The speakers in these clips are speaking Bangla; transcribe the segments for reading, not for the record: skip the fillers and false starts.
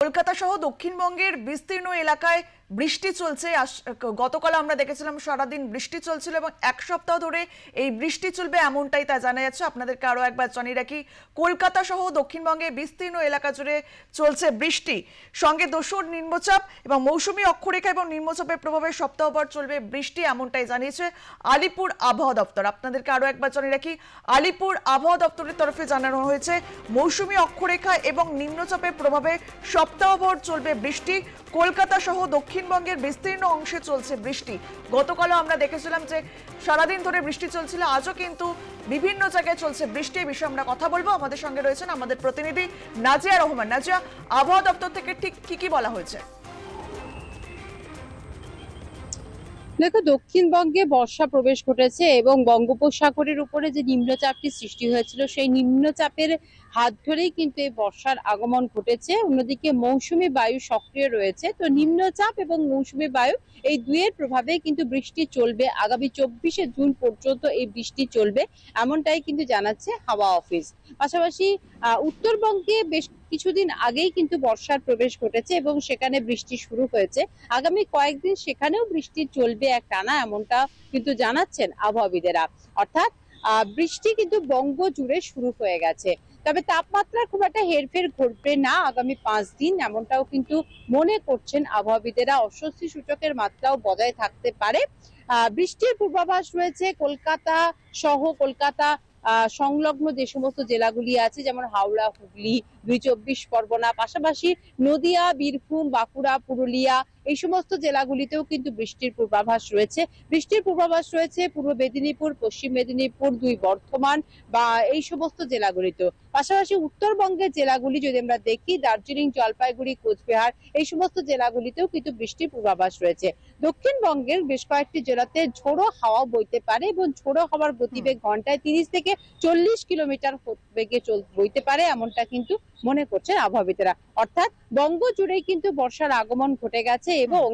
কলকাতা সহ দক্ষিণবঙ্গের বিস্তীর্ণ এলাকায় বৃষ্টি চলছে। গতকাল আমরা দেখেছিলাম সারাদিন বৃষ্টি চলছিল এবং এক সপ্তাহ ধরে এই বৃষ্টি চলবে এমনটাই তা জানা যাচ্ছে। আপনাদেরকে আরো একবার জানিয়ে রাখি, কলকাতা সহ দক্ষিণবঙ্গে বিস্তীর্ণ এলাকা জুড়ে চলছে বৃষ্টি, সঙ্গে দোসর নিম্নচাপ এবং মৌসুমী অক্ষরেখা এবং নিম্নচাপের প্রভাবে সপ্তাহভর চলবে বৃষ্টি, এমনটাই জানিয়েছে আলিপুর আবহাওয়া দপ্তর। আপনাদেরকে আরো একবার জানিয়ে রাখি, আলিপুর আবহাওয়া দপ্তরের তরফে জানানো হয়েছে মৌসুমী অক্ষরেখা এবং নিম্নচাপের প্রভাবে সপ্তাহভর চলবে বৃষ্টি। কলকাতা সহ দক্ষিণবঙ্গের বিস্তীর্ণ অংশে চলছে বৃষ্টি। গতকালও আমরা দেখেছিলাম যে সারাদিন ধরে বৃষ্টি চলছিল, আজও কিন্তু বিভিন্ন জায়গায় চলছে বৃষ্টি। এই বিষয়ে আমরা কথা বলবো। আমাদের সঙ্গে রয়েছেন আমাদের প্রতিনিধি নাজিয়া রহমান। নাজিয়া, আবহাওয়া দপ্তর থেকে ঠিক কি বলা হয়েছে? দেখো, দক্ষিণবঙ্গে বর্ষা প্রবেশ ঘটেছে এবং বঙ্গোপসাগরের উপরে যে নিম্নচাপটি সৃষ্টি হয়েছিল সেই নিম্নচাপের হাত ধরেই কিন্তু এই বর্ষার আগমন ঘটেছে। অন্যদিকে মৌসুমী বায়ু সক্রিয় রয়েছে, তো নিম্নচাপ এবং মৌসুমী বায়ু এই দুইয়ের প্রভাবে কিন্তু বৃষ্টি চলবে। আগামী 24শে জুন পর্যন্ত এই বৃষ্টি চলবে, এমনটাই কিন্তু জানাচ্ছে হাওয়া অফিস। পাশাপাশি উত্তরবঙ্গে বেশ কিছুদিন আগেই কিন্তু বর্ষার প্রবেশ ঘটেছে এবং সেখানে বৃষ্টি শুরু হয়েছে। আগামী কয়েকদিন সেখানেও বৃষ্টি চলবে এক টানা, এমনটা কিন্তু জানাচ্ছেন আবহাওয়াবিদেরা। অর্থাৎ বৃষ্টি কিন্তু বঙ্গ জুড়ে শুরু হয়ে গেছে। তবে তাপমাত্রা খুব একটা হেরফের ঘটবে না আগামী 5 দিন, এমনটাও কিন্তু মনে করছেন আবহাওয়াবিদেরা। অস্বস্তি সূচকের মাত্রাও বজায় থাকতে পারে। বৃষ্টির পূর্বাভাস রয়েছে কলকাতা সহ কলকাতা সংলগ্ন যে সমস্ত জেলাগুলি আছে, যেমন হাওড়া, হুগলি, 24 পরগনা, পাশাপাশি নদিয়া, বীরভূম, বাঁকুড়া, পুরুলিয়া, এই সমস্ত জেলাগুলিতেও কিন্তু বৃষ্টির পূর্বাভাস রয়েছে। বৃষ্টির পূর্বাভাস রয়েছে পূর্ব মেদিনীপুর, পশ্চিম মেদিনীপুর, 2 বর্ধমান বা এই সমস্ত জেলাগুলিতেও। পাশাপাশি উত্তরবঙ্গের জেলাগুলি যদি আমরা দেখি, দার্জিলিং, জলপাইগুড়ি, কোচবিহার, এই সমস্ত জেলাগুলিতেও কিন্তু বৃষ্টির পূর্বাভাস রয়েছে। দক্ষিণবঙ্গের বেশ কয়েকটি জেলাতে ঝোড়ো হাওয়া বইতে পারে এবং ঝোড়ো হাওয়ার গতিবেগ ঘন্টায় 30 থেকে 40 কিলোমিটার বেগে বইতে পারে, এমনটা কিন্তু মনে করছেন আবহাওয়াবিদেরা। অর্থাৎ বঙ্গ জুড়েই কিন্তু বর্ষার আগমন ঘটে গেছে এবং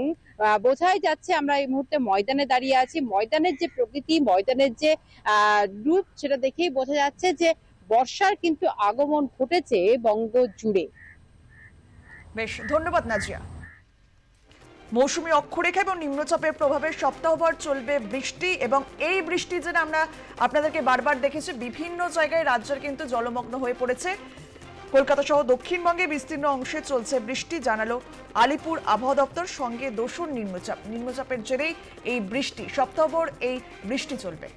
বোঝাই যাচ্ছে, আমরা এই মুহূর্তে ময়দানে দাঁড়িয়ে আছি, ময়দানের যে প্রকৃতি, ময়দানের যে রূপ, সেটা দেখেই বোঝা যাচ্ছে যে বর্ষার কিন্তু আগমন ঘটেছে বঙ্গ জুড়ে। বেশ, ধন্যবাদ নাজিয়া। মৌসুমী অক্ষরেখা এবং নিম্নচাপের প্রভাবে সপ্তাহভর চলবে বৃষ্টি এবং এই বৃষ্টি যেটা আমরা আপনাদেরকে বারবার দেখেছি, বিভিন্ন জায়গায় রাজ্যের কিন্তু জলমগ্ন হয়ে পড়েছে। কলকাতা সহ দক্ষিণবঙ্গে বিস্তীর্ণ অংশে চলছে বৃষ্টি, জানালো আলিপুর আবহাওয়া দপ্তর। সঙ্গে দোসর নিম্নচাপের জেরেই এই বৃষ্টি, সপ্তাহভর এই বৃষ্টি চলবে।